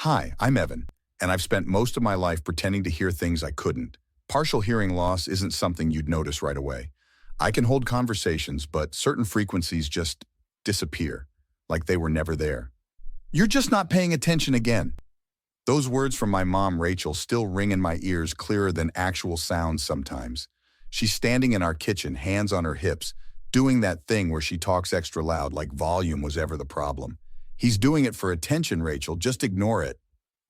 Hi, I'm Evan, and I've spent most of my life pretending to hear things I couldn't. Partial hearing loss isn't something you'd notice right away. I can hold conversations, but certain frequencies just disappear, like they were never there. You're just not paying attention again. Those words from my mom, Rachel, still ring in my ears clearer than actual sounds sometimes. She's standing in our kitchen, hands on her hips, doing that thing where she talks extra loud like volume was ever the problem. He's doing it for attention, Rachel. Just ignore it.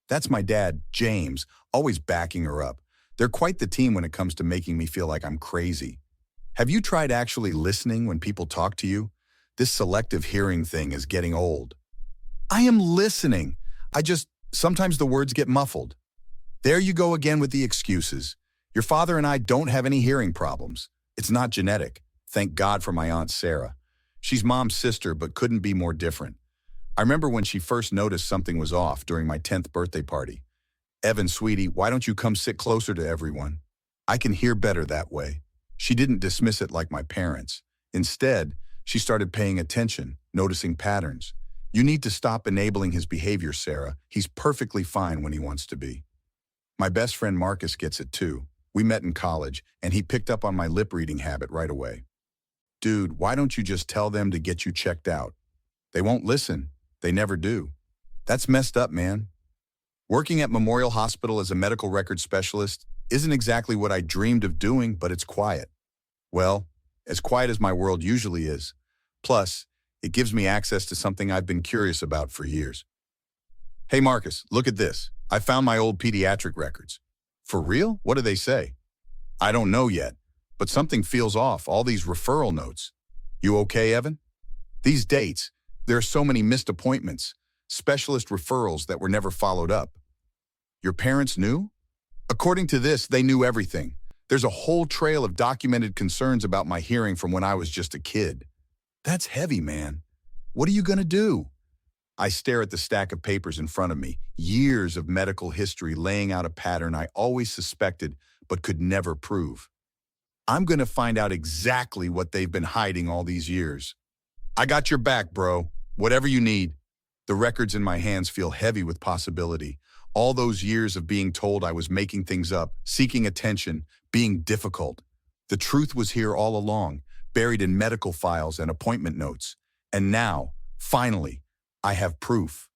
That's my dad, James, always backing her up. They're quite the team when it comes to making me feel like I'm crazy. Have you tried actually listening when people talk to you? This selective hearing thing is getting old. I am listening. Sometimes the words get muffled. There you go again with the excuses. Your father and I don't have any hearing problems. It's not genetic. Thank God for my Aunt Sarah. She's Mom's sister, but couldn't be more different. I remember when she first noticed something was off during my 10th birthday party. Evan, sweetie, why don't you come sit closer to everyone? I can hear better that way. She didn't dismiss it like my parents. Instead, she started paying attention, noticing patterns. You need to stop enabling his behavior, Sarah. He's perfectly fine when he wants to be. My best friend Marcus gets it too. We met in college, and he picked up on my lip-reading habit right away. Dude, why don't you just tell them to get you checked out? They won't listen. They never do. That's messed up, man. Working at Memorial Hospital as a medical records specialist isn't exactly what I dreamed of doing, but it's quiet. Well, as quiet as my world usually is. Plus, it gives me access to something I've been curious about for years. Hey, Marcus, look at this. I found my old pediatric records. For real? What do they say? I don't know yet, but something feels off, all these referral notes. You okay, Evan? These dates, there are so many missed appointments, specialist referrals that were never followed up. Your parents knew? According to this, they knew everything. There's a whole trail of documented concerns about my hearing from when I was just a kid. That's heavy, man. What are you gonna do? I stare at the stack of papers in front of me, years of medical history laying out a pattern I always suspected but could never prove. I'm gonna find out exactly what they've been hiding all these years. I got your back, bro. Whatever you need. The records in my hands feel heavy with possibility. All those years of being told I was making things up, seeking attention, being difficult. The truth was here all along, buried in medical files and appointment notes. And now, finally, I have proof.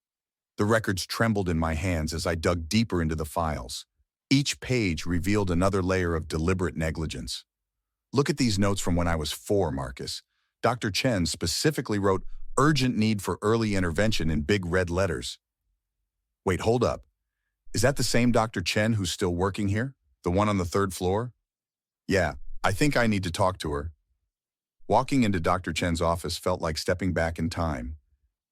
The records trembled in my hands as I dug deeper into the files. Each page revealed another layer of deliberate negligence. Look at these notes from when I was 4, Marcus. Dr. Chen specifically wrote urgent need for early intervention in big red letters. Wait, hold up. Is that the same Dr. Chen who's still working here? The one on the 3rd floor? Yeah, I think I need to talk to her. Walking into Dr. Chen's office felt like stepping back in time.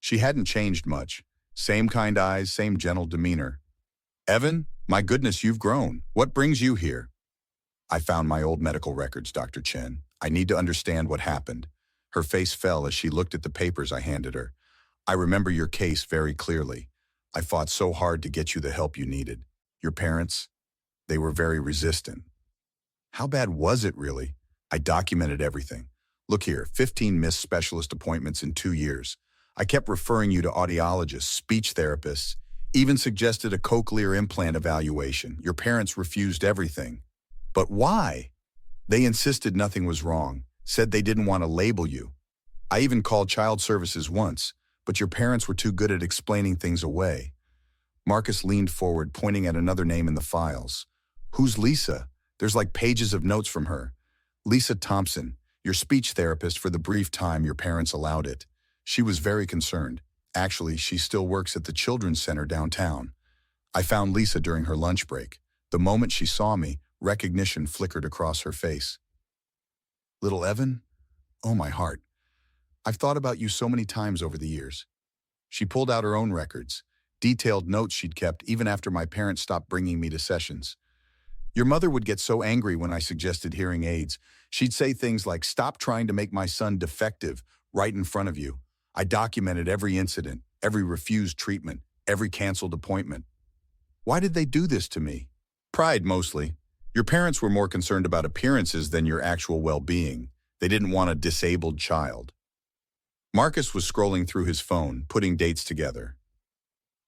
She hadn't changed much. Same kind eyes, same gentle demeanor. Evan, my goodness, you've grown. What brings you here? I found my old medical records, Dr. Chen. I need to understand what happened. Her face fell as she looked at the papers I handed her. I remember your case very clearly. I fought so hard to get you the help you needed. Your parents, they were very resistant. How bad was it really? I documented everything. Look here, 15 missed specialist appointments in 2 years. I kept referring you to audiologists, speech therapists, even suggested a cochlear implant evaluation. Your parents refused everything. But why? They insisted nothing was wrong, said they didn't want to label you. I even called child services once, but your parents were too good at explaining things away. Marcus leaned forward, pointing at another name in the files. Who's Lisa? There's like pages of notes from her. Lisa Thompson, your speech therapist for the brief time your parents allowed it. She was very concerned. Actually, she still works at the Children's Center downtown. I found Lisa during her lunch break. The moment she saw me, recognition flickered across her face. Little Evan? Oh, my heart. I've thought about you so many times over the years. She pulled out her own records, detailed notes she'd kept even after my parents stopped bringing me to sessions. Your mother would get so angry when I suggested hearing aids. She'd say things like, "Stop trying to make my son defective," right in front of you. I documented every incident, every refused treatment, every canceled appointment. Why did they do this to me? Pride, mostly. Your parents were more concerned about appearances than your actual well-being. They didn't want a disabled child. Marcus was scrolling through his phone, putting dates together.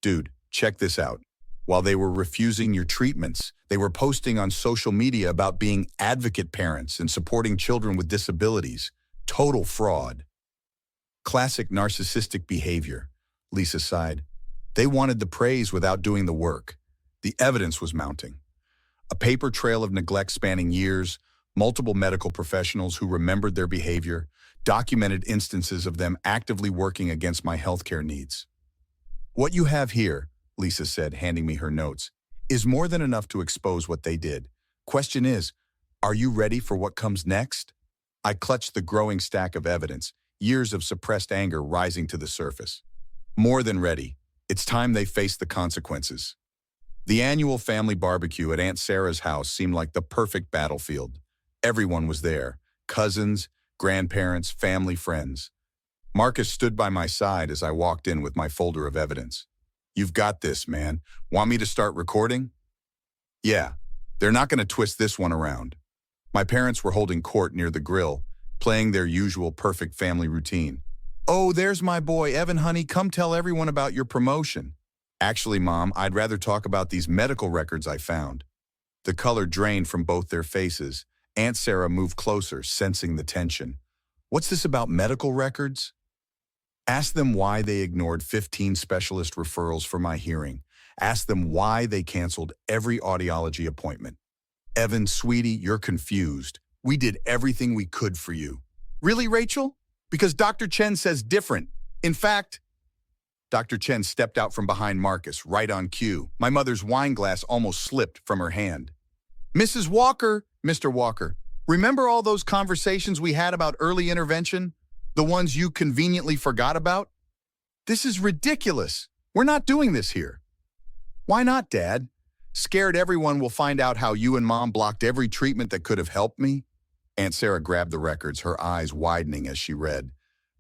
Dude, Check this out. While they were refusing your treatments, they were posting on social media about being advocate parents and supporting children with disabilities. Total fraud. Classic narcissistic behavior, Lisa sighed. They wanted the praise without doing the work. The evidence was mounting. A paper trail of neglect spanning years, multiple medical professionals who remembered their behavior, documented instances of them actively working against my healthcare needs. What you have here, Lisa said, handing me her notes, is more than enough to expose what they did. Question is, are you ready for what comes next? I clutched the growing stack of evidence, years of suppressed anger rising to the surface. More than ready. It's time they face the consequences. The annual family barbecue at Aunt Sarah's house seemed like the perfect battlefield. Everyone was there, cousins, grandparents, family, friends. Marcus stood by my side as I walked in with my folder of evidence. You've got this, man. Want me to start recording? Yeah, they're not going to twist this one around. My parents were holding court near the grill, playing their usual perfect family routine. Oh, there's my boy, Evan, honey. Come tell everyone about your promotion. Actually, Mom, I'd rather talk about these medical records I found. The color drained from both their faces. Aunt Sarah moved closer, sensing the tension. What's this about medical records? Ask them why they ignored 15 specialist referrals for my hearing. Ask them why they canceled every audiology appointment. Evan, sweetie, you're confused. We did everything we could for you. Really, Rachel? Because Dr. Chen says different. In fact, Dr. Chen stepped out from behind Marcus, right on cue. My mother's wine glass almost slipped from her hand. Mrs. Walker, Mr. Walker, remember all those conversations we had about early intervention? The ones you conveniently forgot about? This is ridiculous. We're not doing this here. Why not, Dad? Scared everyone will find out how you and Mom blocked every treatment that could have helped me? Aunt Sarah grabbed the records, her eyes widening as she read.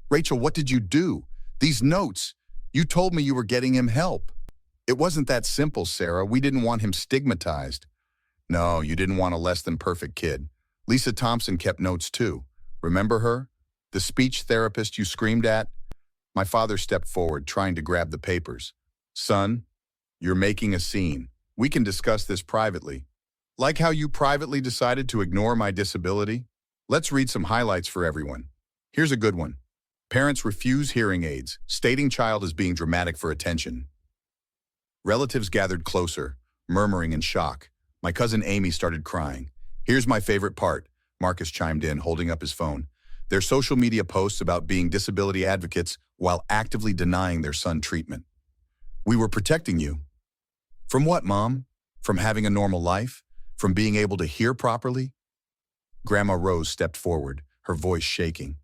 Rachel, what did you do? These notes. You told me you were getting him help. It wasn't that simple, Sarah. We didn't want him stigmatized. No, you didn't want a less than perfect kid. Lisa Thompson kept notes too. Remember her? The speech therapist you screamed at? My father stepped forward, trying to grab the papers. Son, you're making a scene. We can discuss this privately. Like how you privately decided to ignore my disability? Let's read some highlights for everyone. Here's a good one. Parents refuse hearing aids, stating child is being dramatic for attention. Relatives gathered closer, murmuring in shock. My cousin Amy started crying. Here's my favorite part, Marcus chimed in, holding up his phone. Their social media posts about being disability advocates while actively denying their son treatment. We were protecting you. From what, Mom? From having a normal life? From being able to hear properly? Grandma Rose stepped forward, her voice shaking.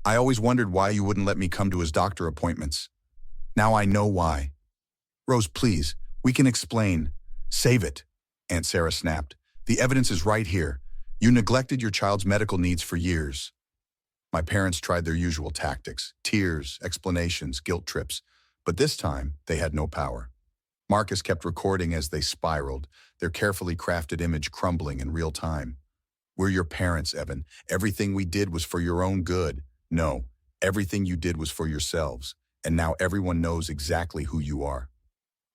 I always wondered why you wouldn't let me come to his doctor appointments. Now I know why. Rose, please, we can explain. Save it, Aunt Sarah snapped. The evidence is right here. You neglected your child's medical needs for years. My parents tried their usual tactics, tears, explanations, guilt trips, but this time they had no power. Marcus kept recording as they spiraled, their carefully crafted image crumbling in real time. We're your parents, Evan. Everything we did was for your own good. No, everything you did was for yourselves, and now everyone knows exactly who you are.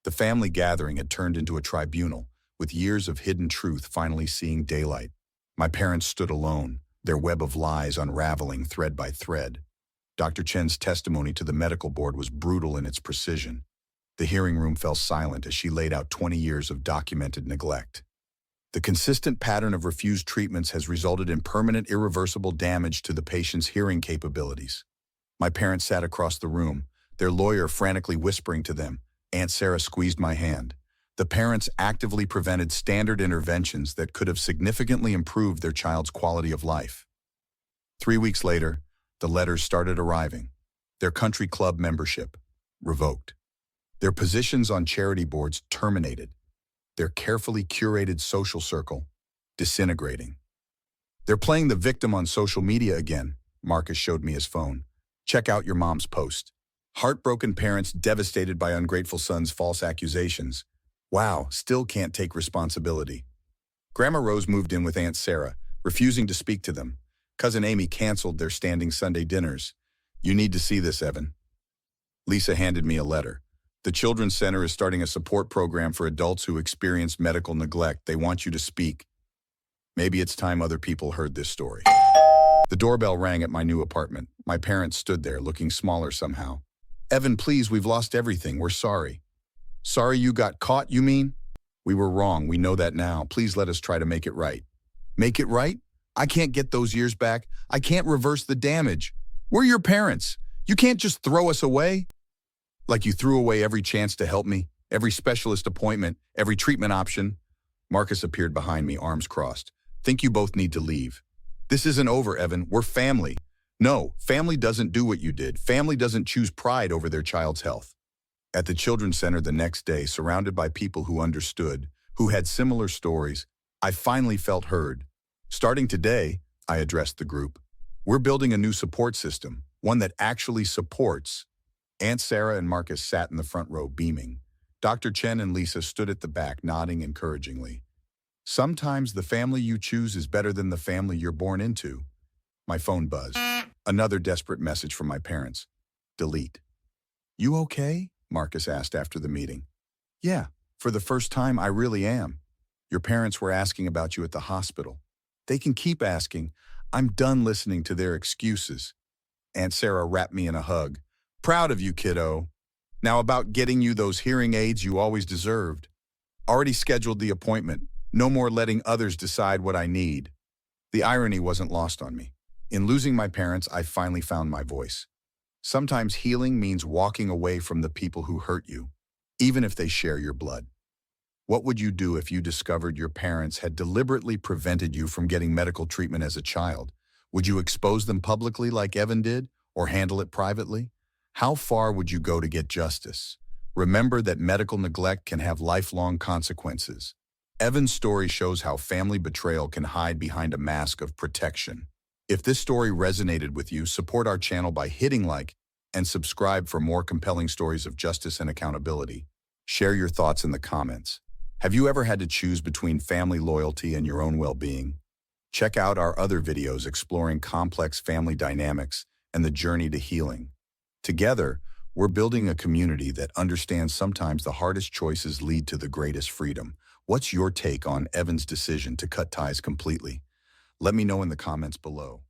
The family gathering had turned into a tribunal, with years of hidden truth finally seeing daylight. My parents stood alone, their web of lies unraveling thread by thread. Dr. Chen's testimony to the medical board was brutal in its precision. The hearing room fell silent as she laid out 20 years of documented neglect. The consistent pattern of refused treatments has resulted in permanent, irreversible damage to the patient's hearing capabilities. My parents sat across the room, their lawyer frantically whispering to them. Aunt Sarah squeezed my hand. The parents actively prevented standard interventions that could have significantly improved their child's quality of life. 3 weeks later, the letters started arriving. Their country club membership revoked. Their positions on charity boards terminated. Their carefully curated social circle disintegrating. They're playing the victim on social media again, Marcus showed me his phone. Check out your mom's post. Heartbroken parents devastated by ungrateful son's false accusations. Wow, still can't take responsibility. Grandma Rose moved in with Aunt Sarah, refusing to speak to them. Cousin Amy canceled their standing Sunday dinners. You need to see this, Evan. Lisa handed me a letter. The Children's Center is starting a support program for adults who experience medical neglect. They want you to speak. Maybe it's time other people heard this story. The doorbell rang at my new apartment. My parents stood there, looking smaller somehow. Evan, please, we've lost everything. We're sorry. Sorry you got caught, you mean? We were wrong. We know that now. Please let us try to make it right. Make it right? I can't get those years back. I can't reverse the damage. We're your parents. You can't just throw us away. Like you threw away every chance to help me, every specialist appointment, every treatment option. Marcus appeared behind me, arms crossed. Think you both need to leave. This isn't over, Evan. We're family. No, family doesn't do what you did. Family doesn't choose pride over their child's health. At the Children's Center the next day, surrounded by people who understood, who had similar stories, I finally felt heard. Starting today, I addressed the group. We're building a new support system, one that actually supports. Aunt Sarah and Marcus sat in the front row, beaming. Dr. Chen and Lisa stood at the back, nodding encouragingly. Sometimes the family you choose is better than the family you're born into. My phone buzzed. Another desperate message from my parents. Delete. You okay? Marcus asked after the meeting. Yeah, for the first time, I really am. Your parents were asking about you at the hospital. They can keep asking. I'm done listening to their excuses. Aunt Sarah wrapped me in a hug. Proud of you, kiddo. Now about getting you those hearing aids you always deserved. Already scheduled the appointment. No more letting others decide what I need. The irony wasn't lost on me. In losing my parents, I finally found my voice. Sometimes healing means walking away from the people who hurt you, even if they share your blood. What would you do if you discovered your parents had deliberately prevented you from getting medical treatment as a child? Would you expose them publicly like Evan did, or handle it privately? How far would you go to get justice? Remember that medical neglect can have lifelong consequences. Evan's story shows how family betrayal can hide behind a mask of protection. If this story resonated with you, support our channel by hitting like and subscribe for more compelling stories of justice and accountability. Share your thoughts in the comments. Have you ever had to choose between family loyalty and your own well-being? Check out our other videos exploring complex family dynamics and the journey to healing. Together, we're building a community that understands sometimes the hardest choices lead to the greatest freedom. What's your take on Evan's decision to cut ties completely? Let me know in the comments below.